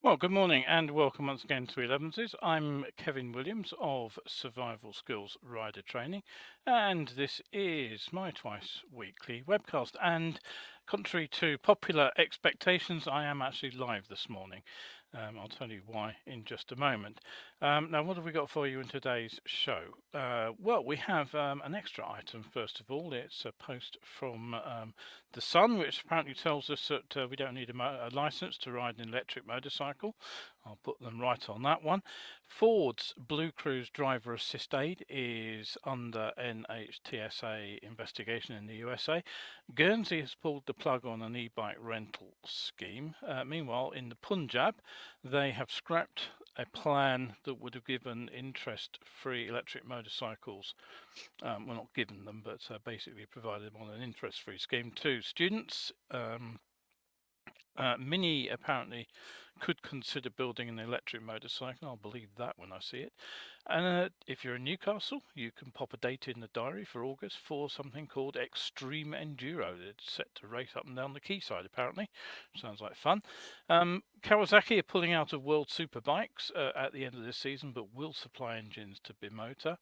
Well, good morning and welcome once again to Elevenses. I'm Kevin Williams of Survival Skills Rider Training, and this is my twice weekly webcast. And contrary to popular expectations, I am actually live this morning. I'll tell you why in just a moment. Now, what have we got for you in today's show? Well, we have an extra item, first of all. It's a post from the Sun, which apparently tells us that we don't need a license to ride an electric motorcycle. I'll put them right on that one. Ford's BlueCruise driver assist aid is under NHTSA investigation in the USA. Guernsey has pulled the plug on an e-bike rental scheme. Meanwhile, in the Punjab, they have scrapped a plan that would have given interest-free electric motorcycles, well, not given them, but basically provided them on an interest-free scheme to students. Mini apparently could consider building an electric motorcycle. I'll believe that when I see it. And if you're in Newcastle, you can pop a date in the diary for August for something called Extreme Enduro. It's set to race up and down the quayside, apparently. Sounds like fun. Kawasaki are pulling out of World Superbikes at the end of this season, but will supply engines to Bimota.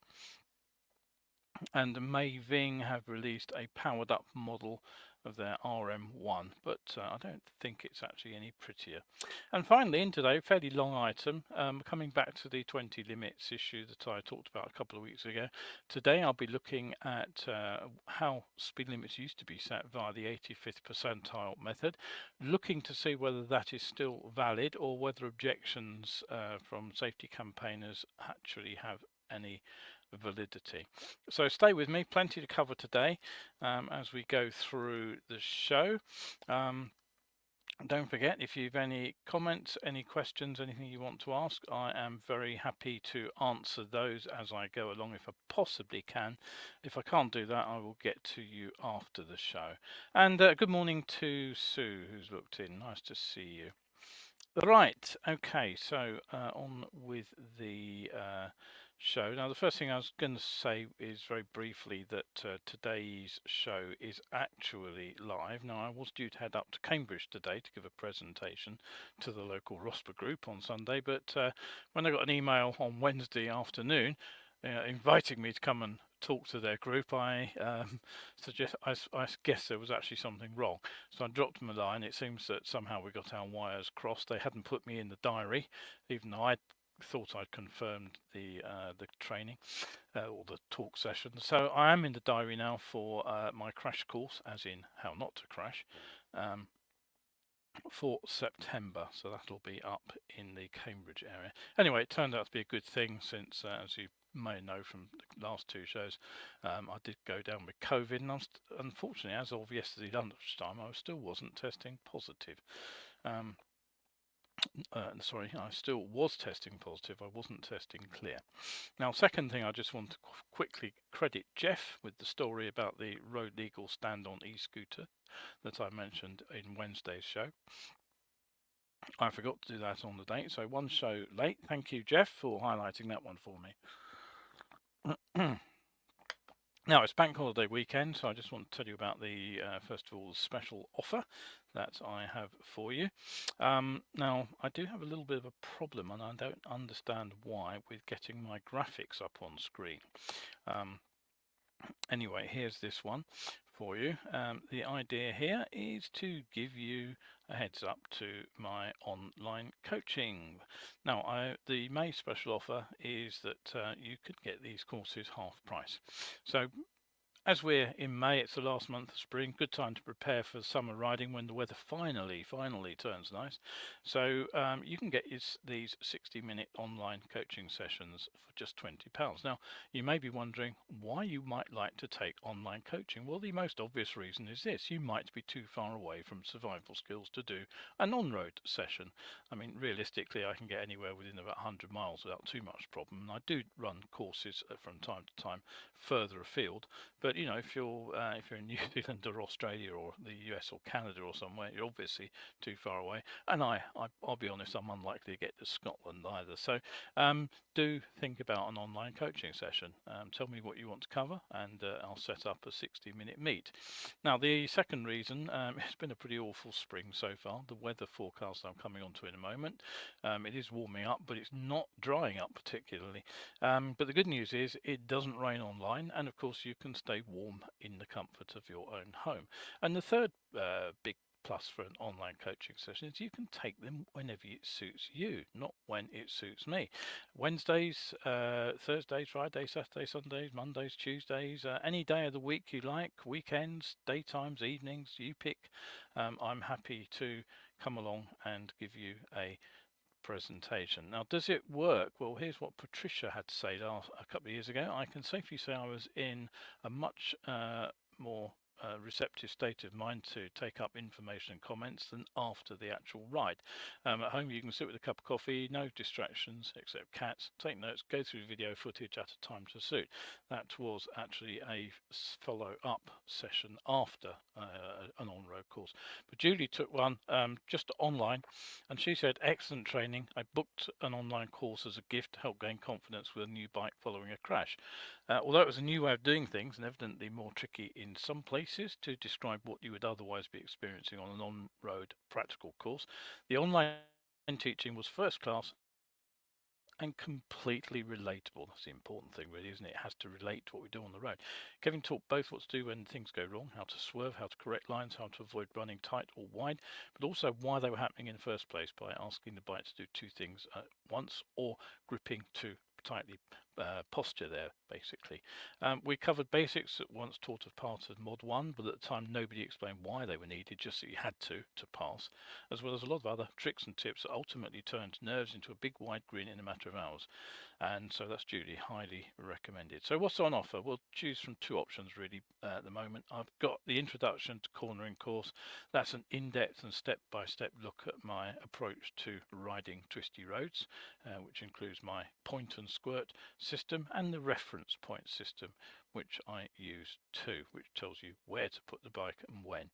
And Maeving have released a powered up model of their RM1, but I don't think it's actually any prettier. And finally, in today, fairly long item, coming back to the 20 limits issue that I talked about a couple of weeks ago. Today I'll be looking at how speed limits used to be set via the 85th percentile method, looking to see whether that is still valid or whether objections from safety campaigners actually have any validity. So stay with me, plenty to cover today as we go through the show. Don't forget, if you've any comments, any questions, anything you want to ask, I am very happy to answer those as I go along if I possibly can. If I can't do that, I will get to you after the show. And good morning to Sue, who's looked in. Nice to see you. Right, okay, so on with the show. Now, the first thing I was going to say is very briefly that today's show is actually live. Now, I was due to head up to Cambridge today to give a presentation to the local ROSPA group on Sunday, but when I got an email on Wednesday afternoon inviting me to come and talk to their group, I guess there was actually something wrong. So I dropped them a line. It seems that somehow we got our wires crossed. They hadn't put me in the diary, even though I thought I'd confirmed the training or the talk session. So I am in the diary now for my crash course, as in how not to crash, for September. So that'll be up in the Cambridge area. Anyway, it turned out to be a good thing since, as you may know from the last two shows, I did go down with COVID, and unfortunately, as of yesterday lunchtime, I still wasn't testing positive. Sorry, I still was testing positive. I wasn't testing clear. Now, second thing, I just want to quickly credit Jeff with the story about the road legal stand-on e-scooter that I mentioned in Wednesday's show. I forgot to do that on the date, so one show late. Thank you, Jeff, for highlighting that one for me. Now, it's bank holiday weekend, so I just want to tell you about the, first of all, the special offer that I have for you. Now, I do have a little bit of a problem, and I don't understand why, with getting my graphics up on screen. Anyway, here's this one for you. The idea here is to give you a heads up to my online coaching. Now, the May special offer is that you could get these courses half price. So as we're in May, it's the last month of spring, good time to prepare for summer riding when the weather finally turns nice. So you can get these 60-minute online coaching sessions for just £20. Now, you may be wondering why you might like to take online coaching. Well, the most obvious reason is this: you might be too far away from survival skills to do an on-road session. I mean, realistically, I can get anywhere within about 100 miles without too much problem. And I do run courses from time to time further afield, but But you know, if you're in New Zealand or Australia or the US or Canada or somewhere, you're obviously too far away. And I'll be honest, I'm unlikely to get to Scotland either. So do think about an online coaching session. Tell me what you want to cover, and I'll set up a 60-minute meet. Now, the second reason, it's been a pretty awful spring so far. The weather forecast I'm coming on to in a moment. It is warming up, but it's not drying up particularly. But the good news is it doesn't rain online, and of course you can stay warm in the comfort of your own home. And the third big plus for an online coaching session is you can take them whenever it suits you, not when it suits me. Wednesdays, Thursdays, Fridays, Saturdays, Sundays, Mondays, Tuesdays, any day of the week you like, weekends, daytimes, evenings, you pick. I'm happy to come along and give you a presentation. Now, does it work? Well, here's what Patricia had to say a couple of years ago. I can safely say I was in a much more receptive state of mind to take up information and comments than after the actual ride. At home you can sit with a cup of coffee, no distractions except cats, take notes, go through video footage at a time to suit. That was actually a follow-up session after an on-road course. But Julie took one just online, and she said, excellent training. I booked an online course as a gift to help gain confidence with a new bike following a crash. Although it was a new way of doing things and evidently more tricky in some places to describe what you would otherwise be experiencing on an on-road practical course, the online teaching was first class and completely relatable. That's the important thing, really, isn't it? It has to relate to what we do on the road. Kevin taught both what to do when things go wrong, how to swerve, how to correct lines, how to avoid running tight or wide, but also why they were happening in the first place by asking the bike to do two things at once or gripping too tightly posture there, basically. We covered basics that once taught as part of Mod 1, but at the time nobody explained why they were needed, just that you had to pass, as well as a lot of other tricks and tips that ultimately turned nerves into a big wide grin in a matter of hours. And so that's Julie, highly recommended. So what's on offer? We'll choose from two options really at the moment. I've got the Introduction to Cornering course. That's an in-depth and step-by-step look at my approach to riding twisty roads, which includes my point and squirt system and the reference point system, which I use too, which tells you where to put the bike and when.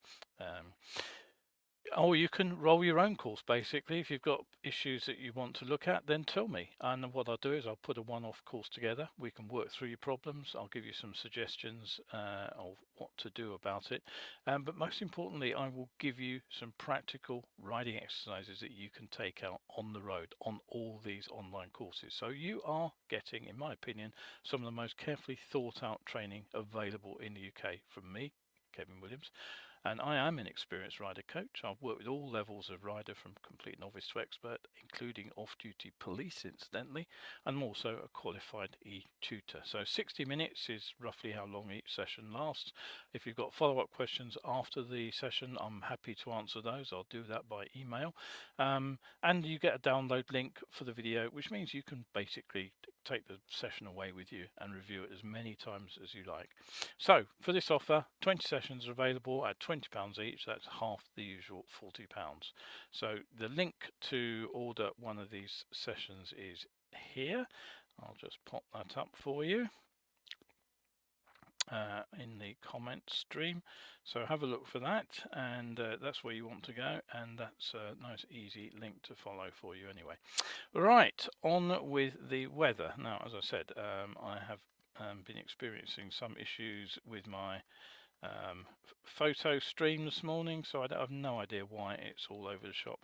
Or you can roll your own course, basically. If you've got issues that you want to look at, then tell me. And what I'll do is I'll put a one-off course together. We can work through your problems. I'll give you some suggestions of what to do about it. But most importantly, I will give you some practical riding exercises that you can take out on the road on all these online courses. So you are getting, in my opinion, some of the most carefully thought out training available in the UK from me, Kevin Williams. And I am an experienced rider coach. I've worked with all levels of rider from complete novice to expert, including off-duty police, incidentally. And I'm also a qualified e-tutor. So 60 minutes is roughly how long each session lasts. If you've got follow-up questions after the session, I'm happy to answer those. I'll do that by email. And you get a download link for the video, which means you can basically take the session away with you and review it as many times as you like. So for this offer, 20 sessions are available at £20 each. That's half the usual £40. So the link to order one of these sessions is here. I'll just pop that up for you in the comment stream. So have a look for that, and that's where you want to go, and that's a nice easy link to follow for you anyway. Right, on with the weather. Now, as I said, I have been experiencing some issues with my photo stream this morning, so I have no idea why it's all over the shop.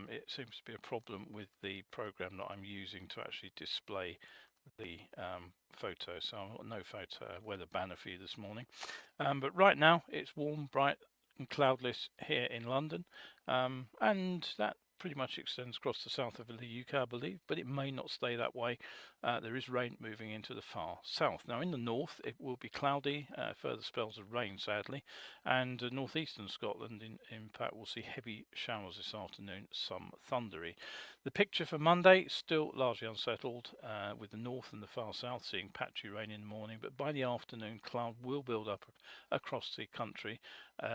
It seems to be a problem with the program that I'm using to actually display the photo, so I've got no photo weather banner for you this morning. But right now it's warm, bright and cloudless here in London, and that pretty much extends across the south of the UK, I believe, but it may not stay that way. There is rain moving into the far south. Now in the north it will be cloudy, further spells of rain sadly, and northeastern Scotland in fact will see heavy showers this afternoon, some thundery. The picture for Monday still largely unsettled, with the north and the far south seeing patchy rain in the morning, but by the afternoon cloud will build up across the country.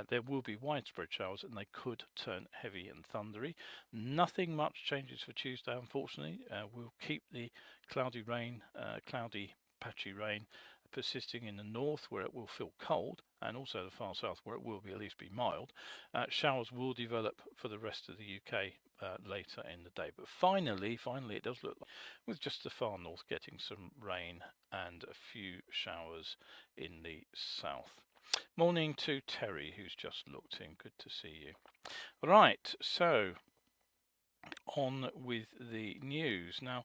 There will be widespread showers and they could turn heavy and thundery. Nothing much changes for Tuesday, unfortunately. We'll keep the cloudy rain, cloudy patchy rain persisting in the north where it will feel cold, and also the far south where it will be at least be mild. Showers will develop for the rest of the UK later in the day. But finally it does look like, with just the far north getting some rain and a few showers in the south. Morning to Terry, who's just looked in. Good to see you. Right, so on with the news now.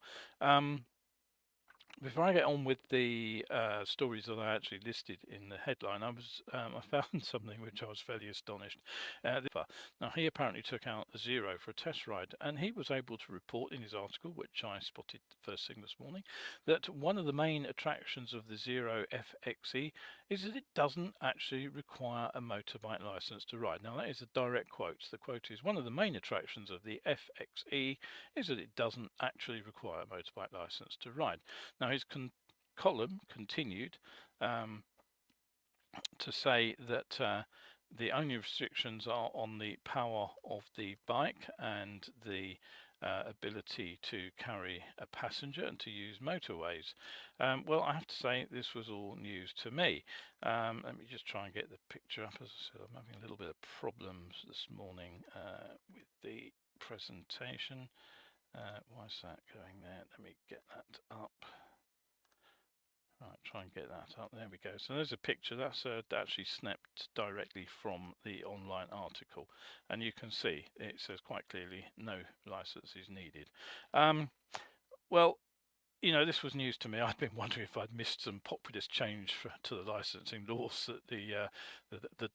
Before I get on with the stories that I actually listed in the headline, I found something which I was fairly astonished. Now, he apparently took out a Zero for a test ride, and he was able to report in his article, which I spotted first thing this morning, that one of the main attractions of the Zero FXE is that it doesn't actually require a motorbike license to ride. Now, that is a direct quote. The quote is, one of the main attractions of the FXE is that it doesn't actually require a motorbike license to ride. Now, his column continued to say that the only restrictions are on the power of the bike and the ability to carry a passenger and to use motorways. Well, I have to say this was all news to me. Let me just try and get the picture up. As I said, I'm having a little bit of problems this morning with the presentation. Why is that going there? Let me get that up. Right, try and get that up. There we go. So there's a picture that's actually snapped directly from the online article, and you can see it says quite clearly no license is needed. Well, you know, this was news to me. I'd been wondering if I'd missed some populist change to the licensing laws that the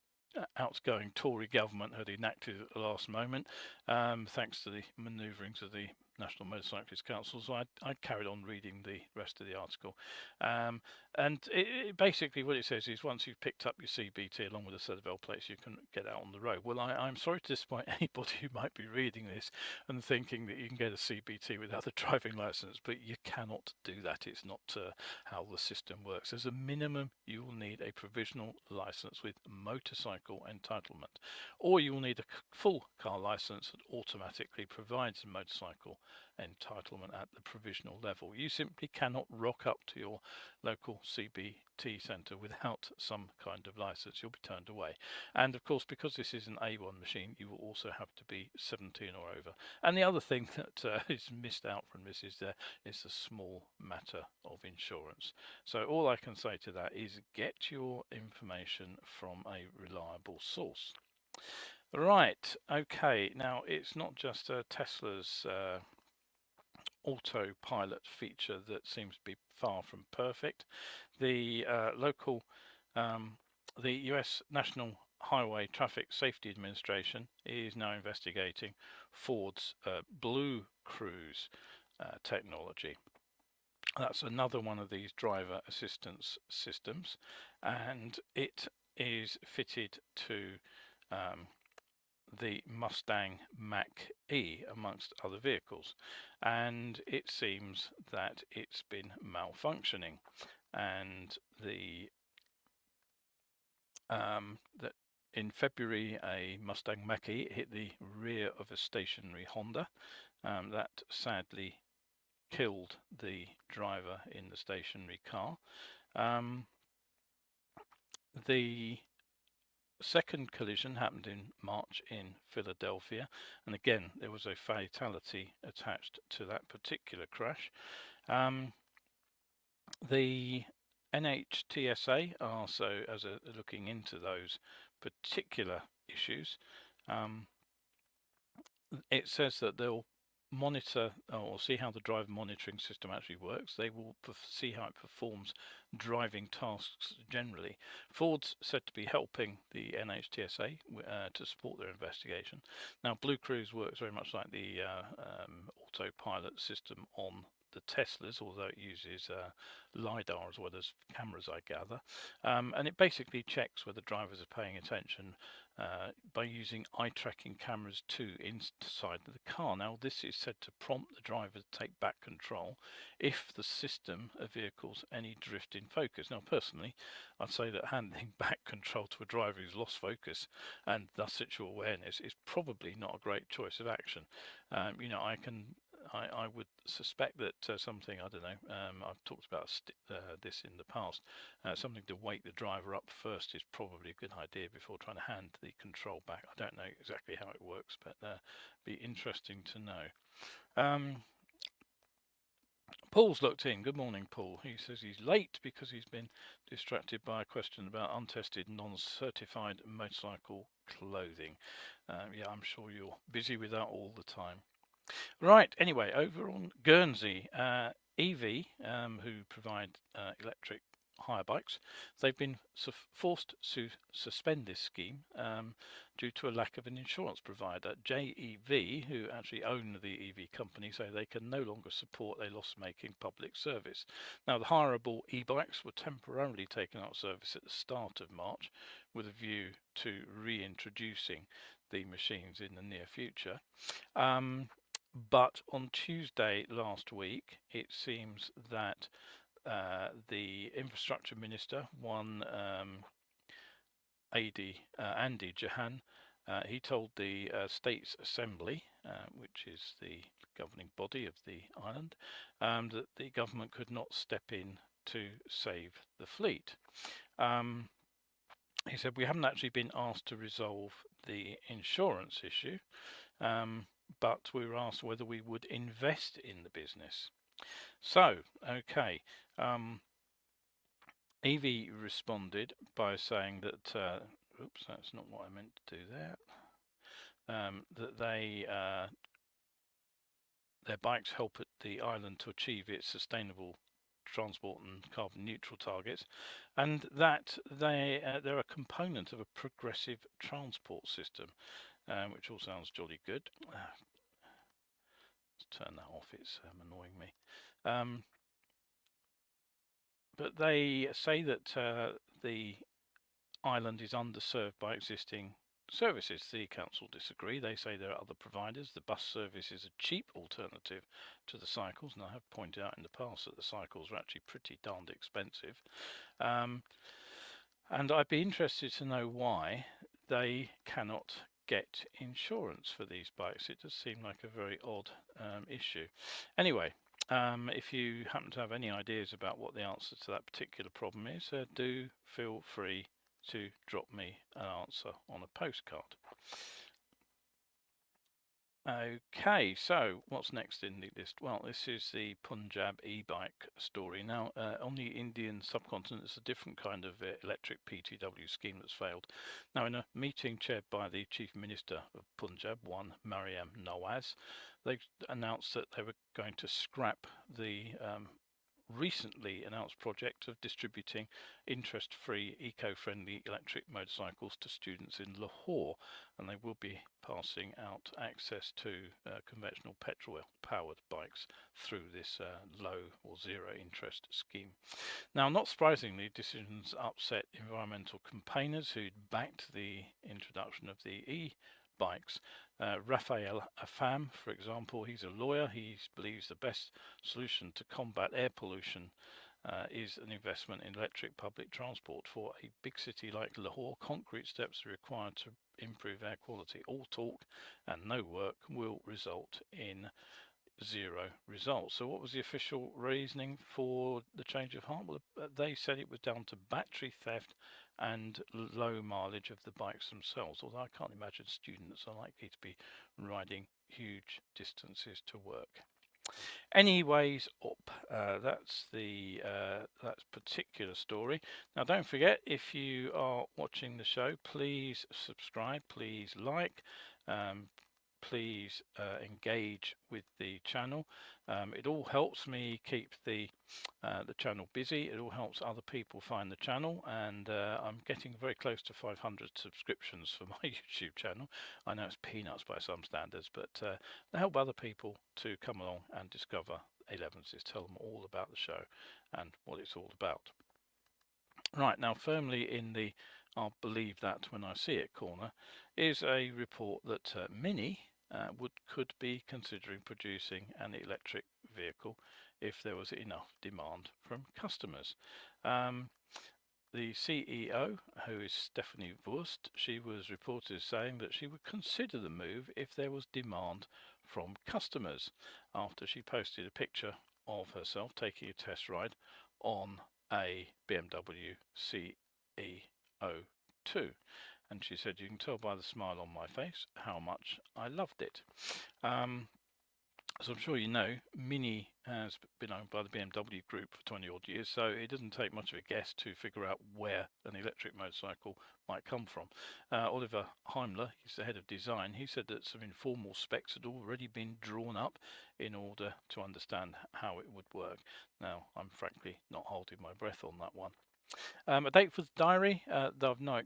outgoing Tory government had enacted at the last moment, thanks to the manoeuvrings of the National Motorcyclist Council. So I carried on reading the rest of the article, and basically what it says is once you've picked up your CBT along with a set of L plates, you can get out on the road. Well, I'm sorry to disappoint anybody who might be reading this and thinking that you can get a CBT without a driving license, but you cannot do that. It's not how the system works. As a minimum, you will need a provisional license with motorcycle entitlement, or you will need a full car license that automatically provides a motorcycle entitlement at the provisional level. You simply cannot rock up to your local CBT centre without some kind of license. You'll be turned away. And of course, because this is an A1 machine, you will also have to be 17 or over. And the other thing that is missed out from this is the small matter of insurance. So all I can say to that is get your information from a reliable source. Right, okay, now it's not just Tesla's autopilot feature that seems to be far from perfect. The the US National Highway Traffic Safety Administration is now investigating Ford's BlueCruise technology. That's another one of these driver assistance systems, and it is fitted to the Mustang Mach-E amongst other vehicles, and it seems that it's been malfunctioning, and that in February a Mustang Mach-E hit the rear of a stationary Honda. That sadly killed the driver in the stationary car. The second collision happened in March in Philadelphia, and again there was a fatality attached to that particular crash. The NHTSA are also looking into those particular issues. It says that they'll monitor or see how the driver monitoring system actually works. They will see how it performs driving tasks generally. Ford's said to be helping the NHTSA to support their investigation. Now, BlueCruise works very much like the autopilot system on the Teslas, although it uses LiDAR as well as cameras, I gather. And it basically checks whether drivers are paying attention by using eye-tracking cameras too inside the car. Now, this is said to prompt the driver to take back control if the system of vehicles any drift in focus. Now, personally, I'd say that handing back control to a driver who's lost focus and thus situal awareness is probably not a great choice of action. You know, I can I would suspect that something, I don't know, I've talked about this in the past, something to wake the driver up first is probably a good idea before trying to hand the control back. I don't know exactly how it works, but be interesting to know. Paul's looked in. Good morning, Paul. He says he's late because he's been distracted by a question about untested, non-certified motorcycle clothing. Yeah, I'm sure you're busy with that all the time. Right, anyway, over on Guernsey, EV, who provide electric hire bikes, they've been forced to suspend this scheme due to a lack of an insurance provider. JEV, who actually own the EV company, say they can no longer support a loss-making public service. Now, the hireable e-bikes were temporarily taken out of service at the start of March with a view to reintroducing the machines in the near future. But on Tuesday last week, it seems that the infrastructure minister, one Andy Jahan, he told the States Assembly, which is the governing body of the island, that the government could not step in to save the fleet. He said, we haven't actually been asked to resolve the insurance issue, but we were asked whether we would invest in the business. So, okay, EV responded by saying that, oops, that's not what I meant to do there, that their bikes help the island to achieve its sustainable transport and carbon neutral targets, and that they're a component of a progressive transport system, which all sounds jolly good. Let's turn that off, it's annoying me. But they say that the island is underserved by existing services. The council disagree. They say there are other providers. The bus service is a cheap alternative to the cycles, and I have pointed out in the past that the cycles are actually pretty darned expensive. And I'd be interested to know why they cannot get insurance for these bikes. It does seem like a very odd issue. Anyway, if you happen to have any ideas about what the answer to that particular problem is, do feel free to drop me an answer on a postcard. Okay, so what's next in the list? Well, this is the Punjab e-bike story. Now, on the Indian subcontinent, it's a different kind of electric PTW scheme that's failed. Now, in a meeting chaired by the Chief Minister of Punjab, one Mariam Nawaz, they announced that they were going to scrap the recently announced project of distributing interest-free, eco-friendly electric motorcycles to students in Lahore, and they will be passing out access to conventional petrol-powered bikes through this low or zero interest scheme. Now, not surprisingly, decisions upset environmental campaigners who'd backed the introduction of the e-bikes. Raphael Afam, for example, he's a lawyer. He believes the best solution to combat air pollution is an investment in electric public transport. For a big city like Lahore, concrete steps are required to improve air quality. All talk and no work will result in zero results. So what was the official reasoning for the change of heart? Well, they said it was down to battery theft and low mileage of the bikes themselves, although I can't imagine students are likely to be riding huge distances to work. Anyways, up. That's the that particular story. Now, don't forget, if you are watching the show, please subscribe, please like, please engage with the channel. It all helps me keep the channel busy. It all helps other people find the channel, and I'm getting very close to 500 subscriptions for my YouTube channel. I know it's peanuts by some standards, but they help other people to come along and discover Elevenses, tell them all about the show and what it's all about. Right, now firmly in the I'll believe that when I see it corner is a report that Mini could be considering producing an electric vehicle if there was enough demand from customers. The CEO, who is Stephanie Wurst, she was reported as saying that she would consider the move if there was demand from customers after she posted a picture of herself taking a test ride on a BMW CE02. And she said, "You can tell by the smile on my face how much I loved it." As I'm sure you know, Mini has been owned by the BMW Group for 20 odd years, so it doesn't take much of a guess to figure out where an electric motorcycle might come from. Oliver Heimler, he's the head of design, he said that some informal specs had already been drawn up in order to understand how it would work. Now, I'm frankly not holding my breath on that one. A date for the diary, though I've no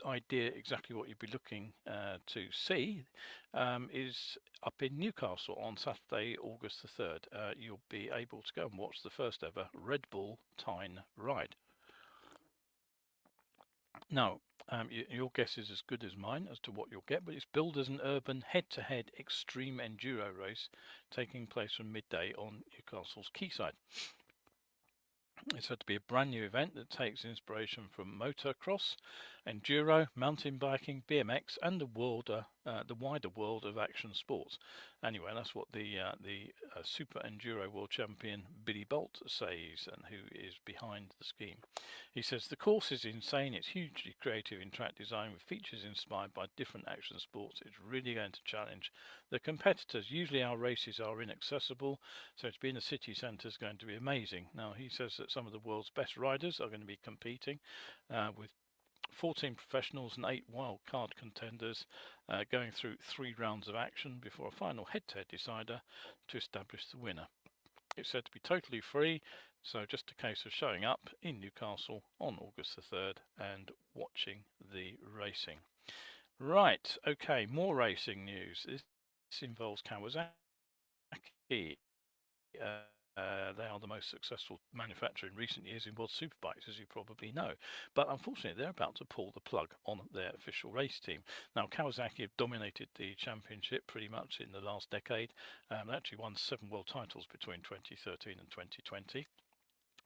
idea exactly what you'd be looking to see, is up in Newcastle on Saturday, August the 3rd. You'll be able to go and watch the first ever Red Bull Tyne ride. Now, your guess is as good as mine as to what you'll get, but it's billed as an urban head-to-head extreme enduro race taking place from midday on Newcastle's quayside. It's said to be a brand new event that takes inspiration from motocross, enduro, mountain biking, BMX, and the wider world of action sports. Anyway, that's what the Super Enduro World Champion Billy Bolt says, and who is behind the scheme. He says the course is insane. It's hugely creative in track design with features inspired by different action sports. It's really going to challenge the competitors. Usually our races are inaccessible, so to be in the city centre is going to be amazing. Now, he says that some of the world's best riders are going to be competing with 14 professionals and 8 wildcard contenders going through 3 rounds of action before a final head-to-head decider to establish the winner. It's said to be totally free, so just a case of showing up in Newcastle on August the 3rd and watching the racing. Right, okay, more racing news. This involves Kawasaki. They are the most successful manufacturer in recent years in world superbikes, as you probably know. But unfortunately, they're about to pull the plug on their official race team. Now, Kawasaki have dominated the championship pretty much in the last decade. They actually won 7 world titles between 2013 and 2020.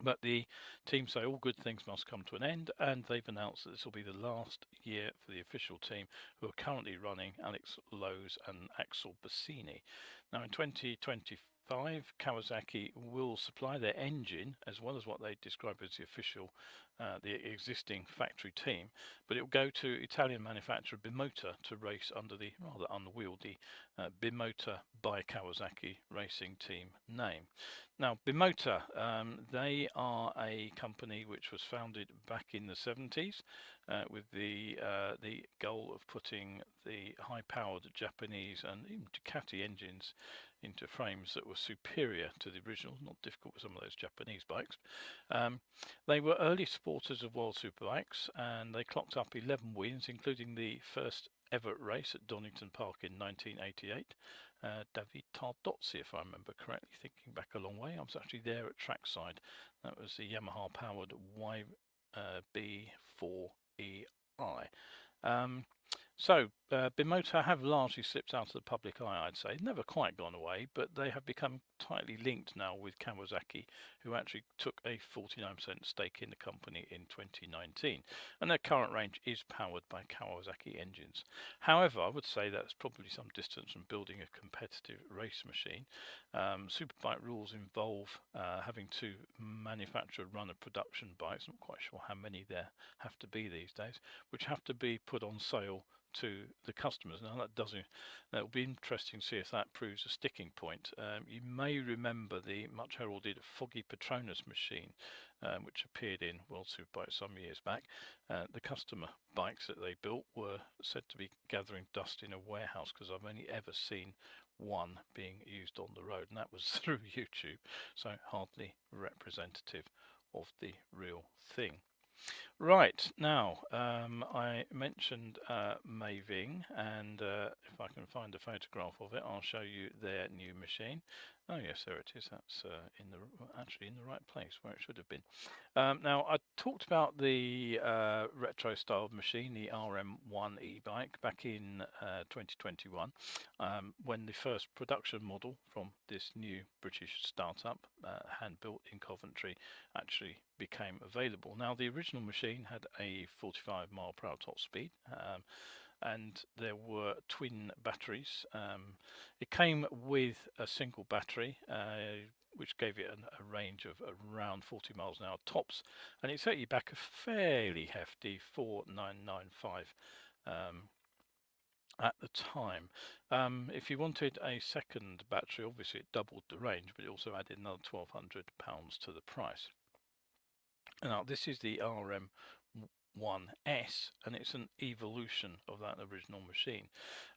But the team say all good things must come to an end, and they've announced that this will be the last year for the official team, who are currently running Alex Lowe's and Axel Bassini. Now, in 2025, Kawasaki will supply their engine as well as what they describe as the official, the existing factory team, but it will go to Italian manufacturer Bimota to race under the rather unwieldy Bimota by Kawasaki racing team name. Now, Bimota, they are a company which was founded back in the 70s with the goal of putting the high-powered Japanese and even Ducati engines into frames that were superior to the original. Not difficult with some of those Japanese bikes. They were early supporters of World Superbikes, and they clocked up 11 wins, including the first ever race at Donington Park in 1988. David Tardozzi, if I remember correctly, thinking back a long way. I was actually there at trackside. That was the Yamaha powered YB4EI. So, Bimota have largely slipped out of the public eye, I'd say. Never quite gone away, but they have become tightly linked now with Kawasaki, who actually took a 49% stake in the company in 2019. And their current range is powered by Kawasaki engines. However, I would say that's probably some distance from building a competitive race machine. Superbike rules involve having to manufacture and run a production bikes. I'm not quite sure how many there have to be these days, which have to be put on sale to the customers. Now that will be interesting to see if that proves a sticking point. You may remember the much heralded Foggy Patronus machine, which appeared in World Superbike some years back. The customer bikes that they built were said to be gathering dust in a warehouse, because I've only ever seen one being used on the road, and that was through YouTube, so hardly representative of the real thing. Right, now I mentioned Maeving, and if I can find a photograph of it, I'll show you their new machine. Oh yes, there it is. That's actually in the right place where it should have been. Now, I talked about the retro style machine, the RM1 e-bike, back in 2021, when the first production model from this new British startup, hand-built in Coventry, actually became available. Now, the original machine had a 45 mile per hour top speed, and there were twin batteries. It came with a single battery, which gave it a range of around 40 miles an hour tops, and it set you back a fairly hefty 4,995 at the time. If you wanted a second battery, obviously it doubled the range, but it also added another £1,200 to the price. Now this is the RM1S, and it's an evolution of that original machine.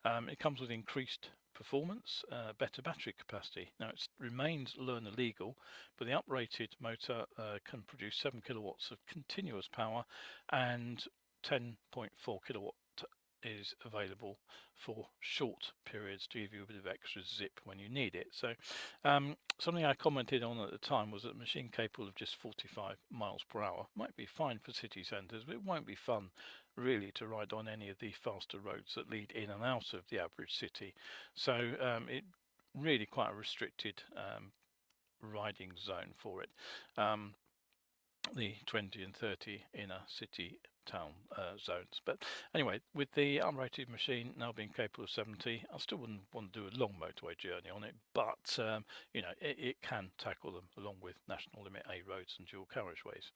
It comes with increased performance, better battery capacity. Now it remains learner legal, but the uprated motor can produce 7 kilowatts of continuous power, and 10.4 kilowatt is available for short periods to give you a bit of extra zip when you need it. So something I commented on at the time was that a machine capable of just 45 miles per hour might be fine for city centres, but it won't be fun really to ride on any of the faster roads that lead in and out of the average city. So it really quite a restricted riding zone for it. The 20 and 30 inner city town zones. But anyway, with the unrated machine now being capable of 70, I still wouldn't want to do a long motorway journey on it, but you know, it can tackle them along with national limit A roads and dual carriageways.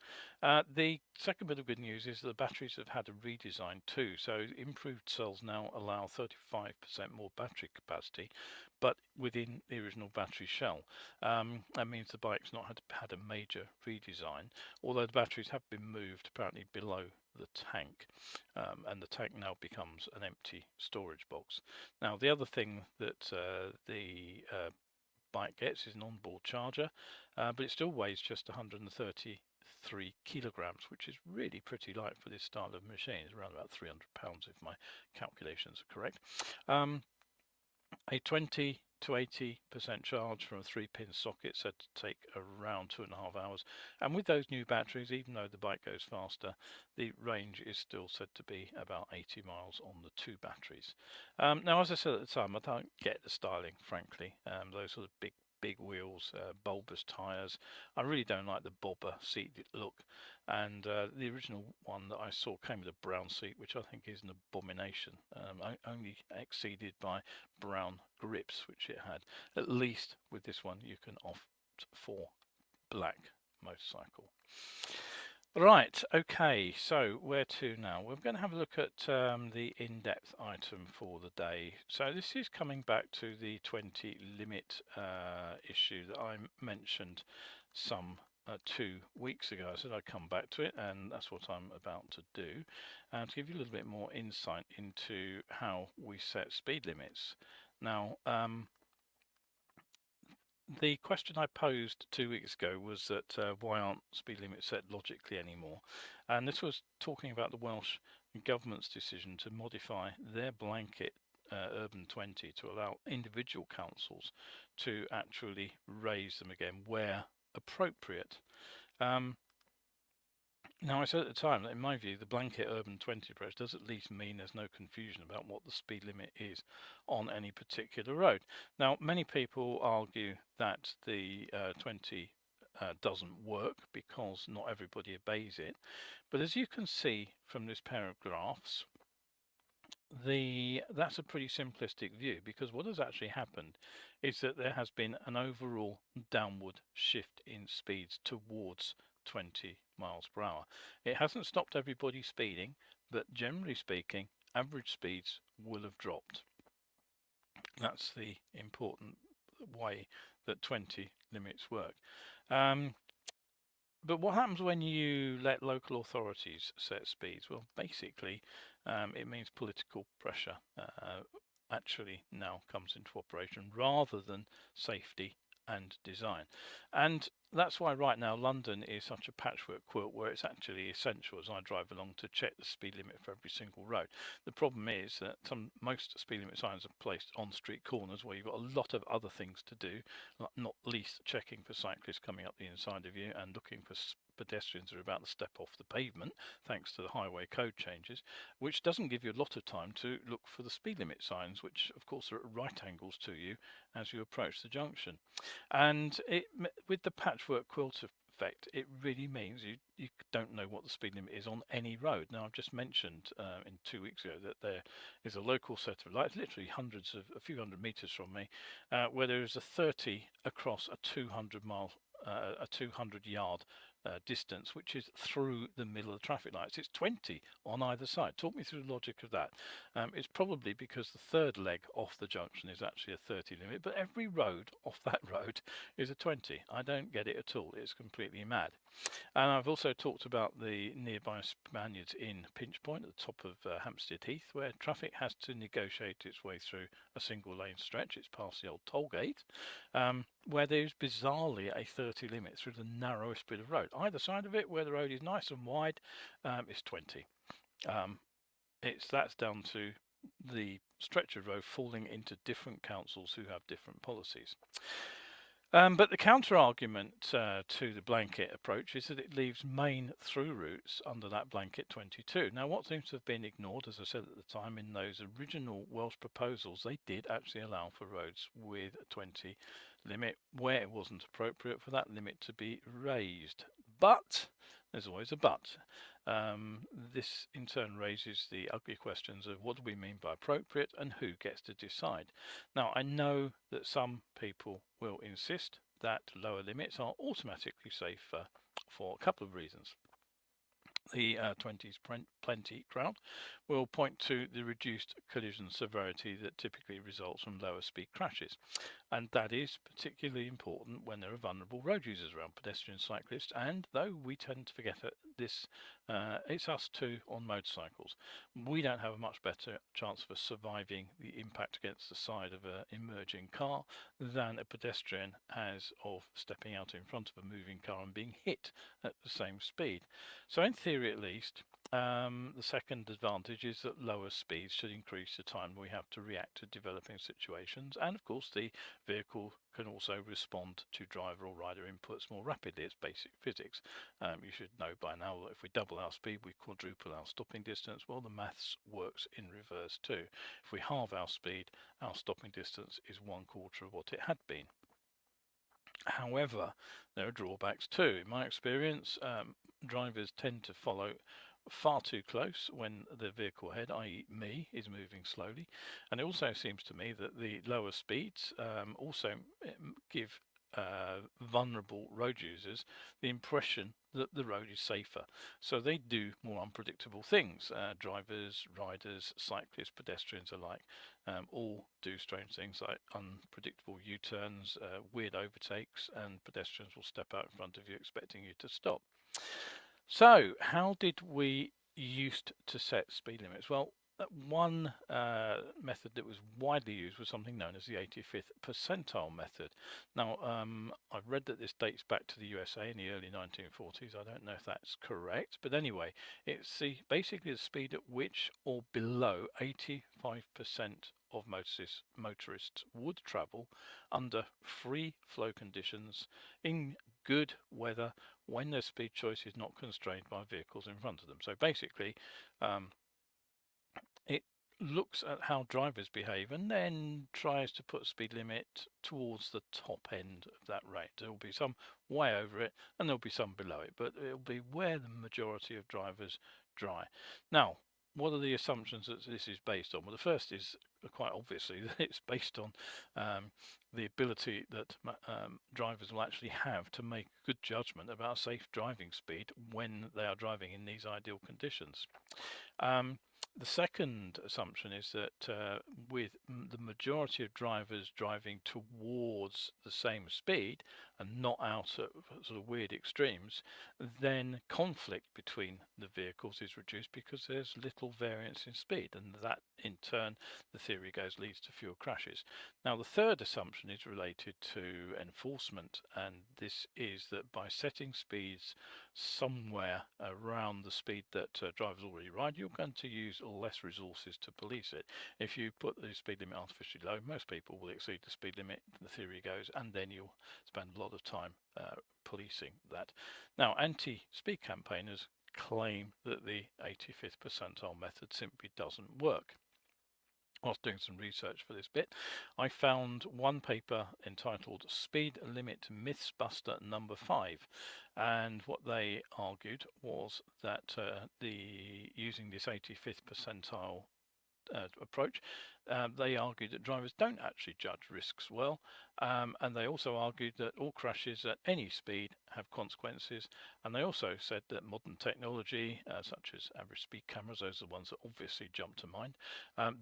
The second bit of good news is the batteries have had a redesign too, so improved cells now allow 35% more battery capacity, but within the original battery shell. That means the bike's not had a major redesign, although the batteries have been moved apparently below the tank, and the tank now becomes an empty storage box. Now the other thing that the bike gets is an onboard charger, but it still weighs just 133 kilograms, which is really pretty light for this style of machine. It's around about 300 pounds if my calculations are correct. A 20 to 80% charge from a 3-pin socket said to take around 2.5 hours, and with those new batteries, even though the bike goes faster, the range is still said to be about 80 miles on the 2 batteries. Now, as I said at the time, I don't get the styling, frankly. Those sort of big wheels, bulbous tyres. I really don't like the bobber seat look, and the original one that I saw came with a brown seat, which I think is an abomination, only exceeded by brown grips, which it had. At least with this one you can opt for black motorcycle. Right, okay, so where to now? We're going to have a look at the in-depth item for the day. So this is coming back to the 20 limit issue that I mentioned some 2 weeks ago. I said I'd come back to it, and that's what I'm about to do, to give you a little bit more insight into how we set speed limits. Now, the question I posed 2 weeks ago was that why aren't speed limits set logically anymore? And this was talking about the Welsh government's decision to modify their blanket urban 20 to allow individual councils to actually raise them again where appropriate. Now, I said at the time that in my view the blanket urban 20 approach does at least mean there's no confusion about what the speed limit is on any particular road. Now, many people argue that the 20 doesn't work because not everybody obeys it, but as you can see from this pair of graphs, that's a pretty simplistic view, because what has actually happened is that there has been an overall downward shift in speeds towards 20 miles per hour. It hasn't stopped everybody speeding, but generally speaking, average speeds will have dropped. That's the important way that 20 limits work. But what happens when you let local authorities set speeds? Well, basically, it means political pressure actually now comes into operation rather than safety and design. And that's why right now London is such a patchwork quilt, where it's actually essential as I drive along to check the speed limit for every single road. The problem is that most speed limit signs are placed on street corners where you've got a lot of other things to do, not least checking for cyclists coming up the inside of you and looking for pedestrians who are about to step off the pavement, thanks to the highway code changes, which doesn't give you a lot of time to look for the speed limit signs, which of course are at right angles to you as you approach the junction. And with the patchwork quilt effect, it really means you don't know what the speed limit is on any road. Now, I've just mentioned in 2 weeks ago that there is a local set of lights, literally a few hundred meters from me, where there is a 30 across a 200 yard distance, which is through the middle of the traffic lights. It's 20 on either side. Talk me through the logic of that. It's probably because the third leg off the junction is actually a 30 limit, but every road off that road is a 20. I don't get it at all. It's completely mad. And I've also talked about the nearby Spaniards in Pinch Point at the top of Hampstead Heath, where traffic has to negotiate its way through a single lane stretch. It's past the old toll gate, where there's bizarrely a 30 limit through the narrowest bit of road. Either side of it, where the road is nice and wide, is 20. That's down to the stretch of road falling into different councils who have different policies. But the counter argument to the blanket approach is that it leaves main through routes under that blanket 22. Now, what seems to have been ignored, as I said at the time, in those original Welsh proposals, they did actually allow for roads with a 20 limit where it wasn't appropriate for that limit to be raised. But there's always a but. This in turn raises the ugly questions of what do we mean by appropriate and who gets to decide. Now, I know that some people will insist that lower limits are automatically safer for a couple of reasons. The 20s plenty crowd will point to the reduced collision severity that typically results from lower speed crashes, and that is particularly important when there are vulnerable road users around, pedestrians, cyclists, and though we tend to forget this, it's us too on motorcycles. We don't have a much better chance of surviving the impact against the side of an emerging car than a pedestrian has of stepping out in front of a moving car and being hit at the same speed. So in theory at least, the second advantage is that lower speeds should increase the time we have to react to developing situations, and of course the vehicle can also respond to driver or rider inputs more rapidly. It's basic physics. You should know by now that if we double our speed, we quadruple our stopping distance. Well, the maths works in reverse too. If we halve our speed, our stopping distance is 1/4 of what it had been. However, there are drawbacks too. In my experience, drivers tend to follow far too close when the vehicle ahead, i.e. me, is moving slowly. And it also seems to me that the lower speeds also give vulnerable road users the impression that the road is safer. So they do more unpredictable things. Drivers, riders, cyclists, pedestrians alike all do strange things like unpredictable U-turns, weird overtakes, and pedestrians will step out in front of you expecting you to stop. So how did we used to set speed limits? Well, one method that was widely used was something known as the 85th percentile method. Now, I've read that this dates back to the USA in the early 1940s. I don't know if that's correct, but anyway, it's basically the speed at which or below 85% of motorists would travel under free flow conditions in good weather when their speed choice is not constrained by vehicles in front of them. So basically, it looks at how drivers behave and then tries to put a speed limit towards the top end of that range. There will be some way over it and there'll be some below it, but it'll be where the majority of drivers drive. Now, what are the assumptions that this is based on? Well, the first is quite obviously that it's based on the ability that drivers will actually have to make good judgment about safe driving speed when they are driving in these ideal conditions. The second assumption is that with the majority of drivers driving towards the same speed and not out at sort of weird extremes, then conflict between the vehicles is reduced because there's little variance in speed, and that in turn, the theory goes, leads to fewer crashes. Now, the third assumption is related to enforcement, and this is that by setting speeds somewhere around the speed that drivers already ride, you're going to use less resources to police it. If you put the speed limit artificially low, most people will exceed the speed limit, the theory goes, and then you'll spend a lot of time policing that. Now, anti-speed campaigners claim that the 85th percentile method simply doesn't work. whilst doing some research for this bit, I found one paper entitled Speed Limit Mythbuster number 5, and what they argued was that using this 85th percentile approach, they argued that drivers don't actually judge risks well, and they also argued that all crashes at any speed have consequences, and they also said that modern technology such as average speed cameras, those are the ones that obviously jump to mind,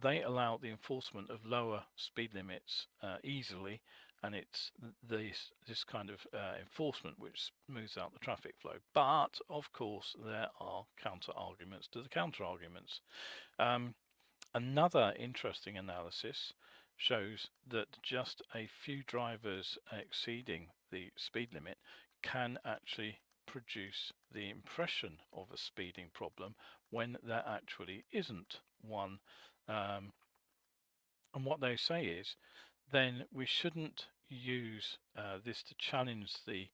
they allow the enforcement of lower speed limits easily, and it's this kind of enforcement which smooths out the traffic flow. But of course there are counter arguments to the counter arguments. Another interesting analysis shows that just a few drivers exceeding the speed limit can actually produce the impression of a speeding problem when there actually isn't one. And what they say is, then we shouldn't use this to challenge the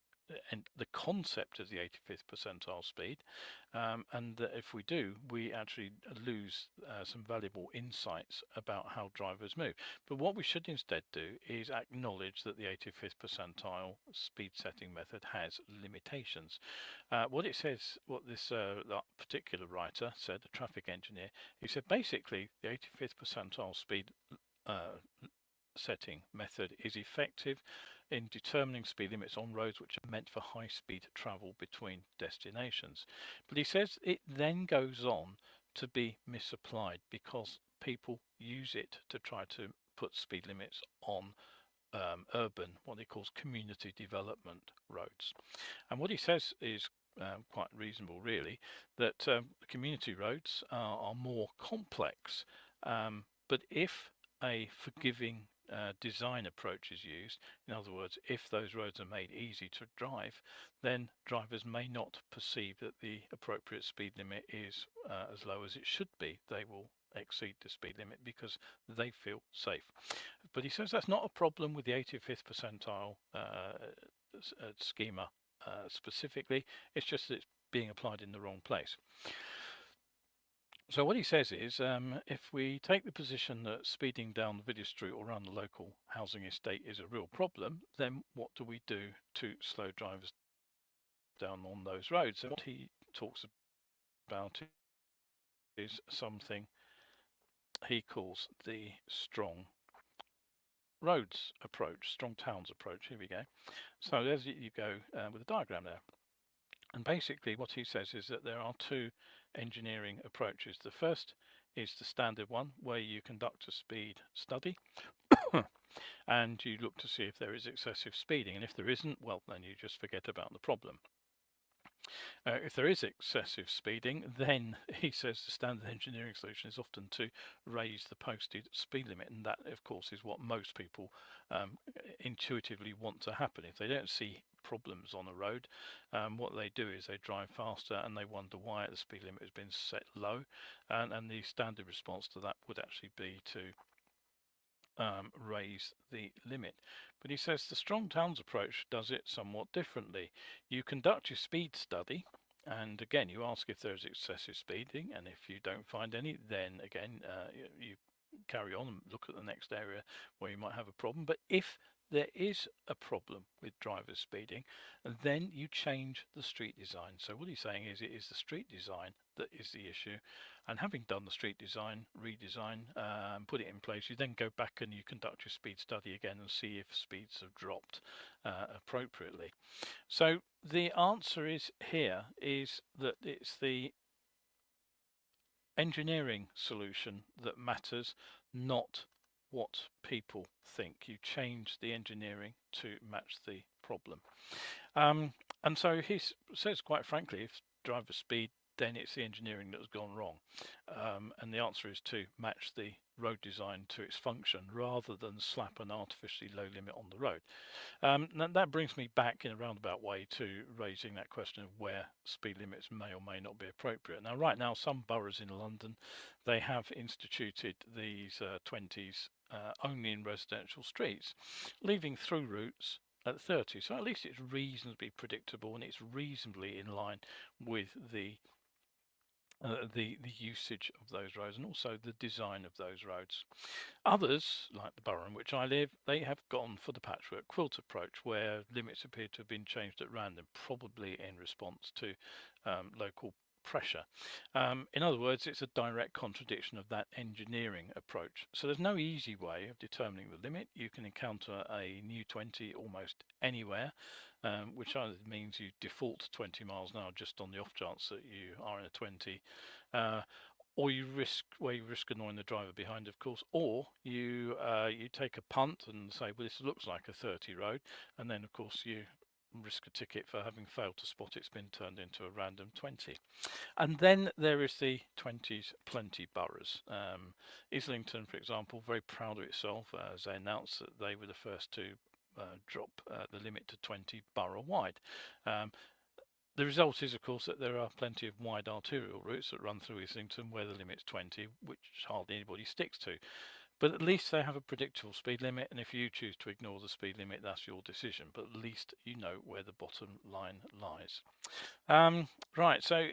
concept of the 85th percentile speed, and if we do, we actually lose some valuable insights about how drivers move. But what we should instead do is acknowledge that the 85th percentile speed setting method has limitations. What this particular writer said, a traffic engineer, he said basically the 85th percentile speed setting method is effective in determining speed limits on roads which are meant for high speed travel between destinations. But he says it then goes on to be misapplied because people use it to try to put speed limits on urban, what he calls community development roads. And what he says is quite reasonable really, that community roads are more complex, but if a forgiving design approach is used, in other words, if those roads are made easy to drive, then drivers may not perceive that the appropriate speed limit is as low as it should be. They will exceed the speed limit because they feel safe. But he says that's not a problem with the 85th percentile schema specifically, it's just that it's being applied in the wrong place. So what he says is, if we take the position that speeding down the village street or around the local housing estate is a real problem, then what do we do to slow drivers down on those roads? And what he talks about is something he calls the strong roads approach, strong towns approach. Here we go. So there's you go with a diagram there. And basically what he says is that there are two engineering approaches. The first is the standard one where you conduct a speed study and you look to see if there is excessive speeding, and if there isn't, well, then you just forget about the problem. If there is excessive speeding, then he says the standard engineering solution is often to raise the posted speed limit, and that of course is what most people intuitively want to happen. If they don't see problems on a road, what they do is they drive faster and they wonder why the speed limit has been set low, and the standard response to that would actually be to raise the limit. But he says the strong towns approach does it somewhat differently. You conduct your speed study, and again you ask if there's excessive speeding, and if you don't find any, then again you carry on and look at the next area where you might have a problem. But if there is a problem with drivers speeding, then you change the street design. So what he's saying is it is the street design that is the issue, and having done the street design, redesign, put it in place, you then go back and you conduct your speed study again and see if speeds have dropped appropriately. So the answer is here is that it's the engineering solution that matters, not what people think. You change the engineering to match the problem. And so he says quite frankly, if driver speed, then it's the engineering that's gone wrong. And the answer is to match the road design to its function rather than slap an artificially low limit on the road. Now that brings me back in a roundabout way to raising that question of where speed limits may or may not be appropriate. Now right now some boroughs in London, they have instituted these 20s only in residential streets, leaving through routes at 30. So at least it's reasonably predictable and it's reasonably in line with the the usage of those roads and also the design of those roads. Others, like the borough in which I live, they have gone for the patchwork quilt approach, where limits appear to have been changed at random, probably in response to local pressure. In other words, it's a direct contradiction of that engineering approach. So there's no easy way of determining the limit. You can encounter a new 20 almost anywhere, which either means you default 20 miles an hour just on the off chance that you are in a 20, or you risk annoying the driver behind, of course, or you take a punt and say, well, this looks like a 30 road, and then of course you risk a ticket for having failed to spot it's been turned into a random 20. And then there is the 20s plenty boroughs. Islington, for example, very proud of itself as they announced that they were the first to drop the limit to 20 borough wide. The result is, of course, that there are plenty of wide arterial routes that run through Islington where the limit's 20, which hardly anybody sticks to. But at least they have a predictable speed limit, and if you choose to ignore the speed limit, that's your decision. But at least you know where the bottom line lies. Right, so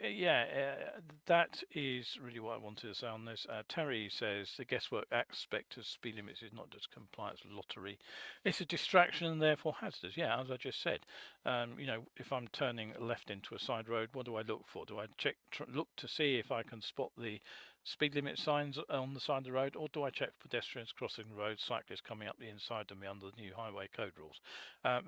that is really what I wanted to say on this. Terry says the guesswork aspect of speed limits is not just compliance lottery, it's a distraction and therefore hazardous. Yeah, as I just said, if I'm turning left into a side road, what do I look for? Do I look to see if I can spot the speed limit signs on the side of the road, or do I check for pedestrians crossing the road, cyclists coming up the inside of me under the new highway code rules?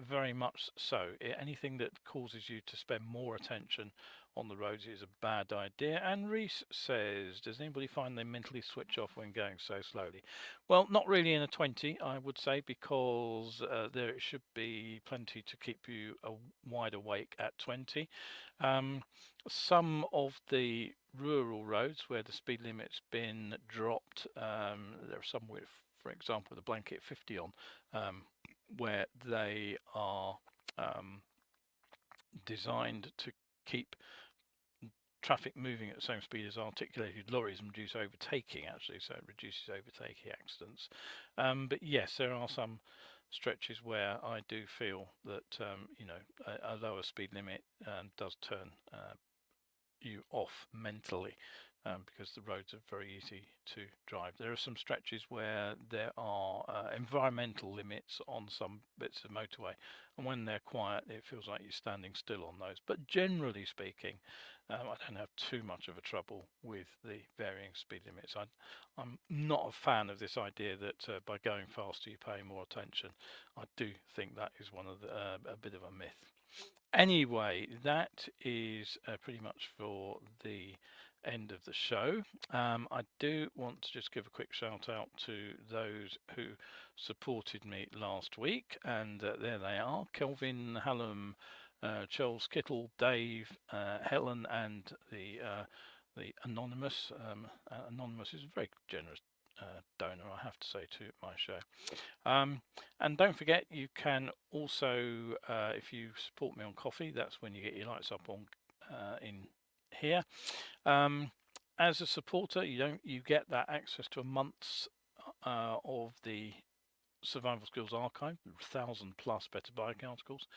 Very much so. Anything that causes you to spend more attention on the roads is a bad idea. And Reese says, does anybody find they mentally switch off when going so slowly? Well, not really in a 20, I would say, because there should be plenty to keep you wide awake at 20. Some of the rural roads where the speed limit's been dropped, there are some with, for example, the blanket 50 on, where they are designed to keep traffic moving at the same speed as articulated lorries and reduce overtaking, actually, so it reduces overtaking accidents. But yes, there are some stretches where I do feel that a lower speed limit does turn you off mentally, because the roads are very easy to drive. There are some stretches where there are environmental limits on some bits of motorway, and when they're quiet it feels like you're standing still on those. But generally speaking, I don't have too much of a trouble with the varying speed limits. I'm not a fan of this idea that by going faster you pay more attention. I do think that is one of the, a bit of a myth. Anyway, that is pretty much for the end of the show. I do want to just give a quick shout out to those who supported me last week, and there they are: Kelvin, Hallam, Charles Kittle, Dave, Helen, and the Anonymous. Anonymous is a very generous donor, I have to say, to my show. And don't forget, you can also, if you support me on Coffee, that's when you get your lights up on in here. As a supporter, you get that access to a month's of the Survival Skills Archive, 1,000+ better bike articles,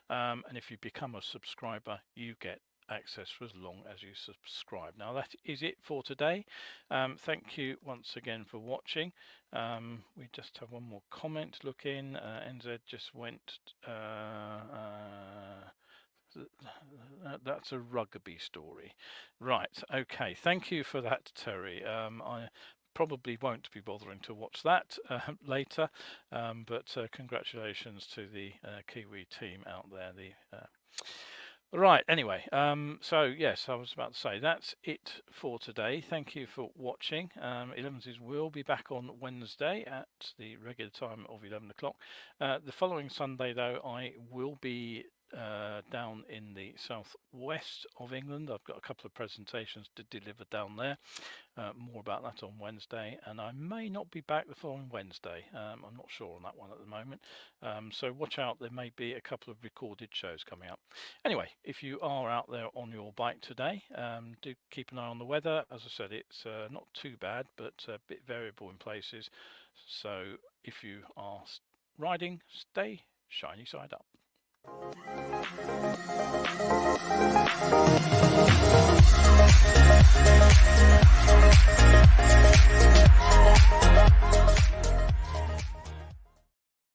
and if you become a subscriber, you get access for as long as you subscribe. Now that is it for today. Thank you once again for watching. We just have one more comment. Look in. NZ just went. That's a rugby story, right? Okay, thank you for that, Terry. I probably won't be bothering to watch that later, but congratulations to the Kiwi team out there. Right, anyway, so yes, I was about to say that's it for today. Thank you for watching. Elevenses will be back on Wednesday at the regular time of 11 o'clock. The following Sunday, though, I will be down in the southwest of England. I've got a couple of presentations to deliver down there. More about that on Wednesday, and I may not be back the following Wednesday. I'm not sure on that one at the moment, so watch out. There may be a couple of recorded shows coming up. Anyway, if you are out there on your bike today, do keep an eye on the weather. As I said, it's not too bad, but a bit variable in places, so if you are riding, stay shiny side up.